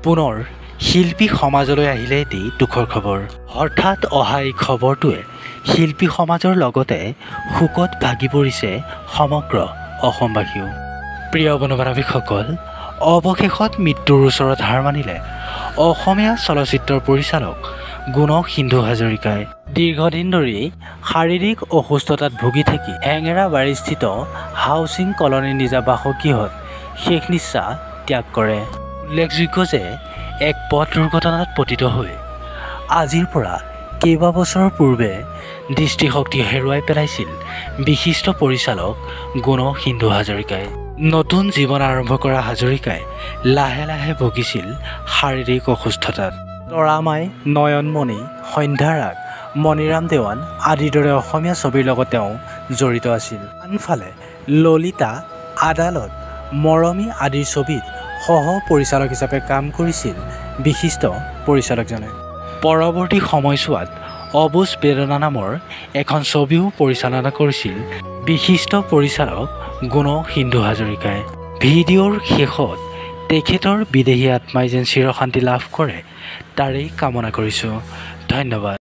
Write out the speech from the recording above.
পুনৰ শিল্পী সমাজলৈ আহিলে এটি দুখৰ খবৰ। হঠাৎ অহা এই খবৰটোৱে শিল্পী সমাজৰ লগতে শোকত ভাগি পৰিছে সমগ্ৰ অসমবাসীও। প্ৰিয় বন্ধু-বান্ধৱীসকল, অৱশেষত মৃত্যুৰ ওচৰত হাৰ মানিলে অসমীয়া চলচ্চিত্ৰৰ পৰিচালক সindhuhazrikaই। দীৰ্ঘদিন ধৰি শাৰীৰিক অসুস্থতাত ভুগি থাকি হেঙেৰাবাৰীস্থিত হাউচিং কলনীৰ নিজা বাসগৃহত শেষ নিশ্বাস ত্যাগ কৰে। উল্লেখযোগ্য যে এক পথ দুৰ্ঘটনাত পতিত হৈ আজিৰ পৰা কেইবা বছৰৰ পূৰ্বে দৃষ্টিশক্তি হেৰুৱাই পেলাইছিল বিশিষ্ট পৰিচালক sindhuhazrikaই। নতুন জীৱন আৰম্ভ কৰা হাজৰিকাই লাহে লাহে ভুগিছিল শাৰীৰিক অসুস্থতাত। তৰামাই, নয়নমণি, সন্ধ্যাৰাগ, মণিৰাম দেৱান আদিৰ দৰে অসমীয়া ছবিৰ লগত তেওঁ জড়িত আছিল। আনফালে ললিতা, আদালত, মৰমী আদিৰ ছবিত সহ পৰিচালক হিচাপে কাম কৰিছিল বিশিষ্ট পৰিচালকজনে। পৰৱৰ্তী সময়ছোৱাত অবুজ বেদনা নামৰ এখন ছবিও পৰিচালনা কৰিছিল বিশিষ্ট পৰিচালক sindhuhazrikaই। ভিডিঅ'ৰ শেষত তেখেতৰ বিদেহী আত্মাই যেন চিৰশান্তি লাভ কৰে তাৰেই কামনা কৰিছোঁ। ধন্যবাদ।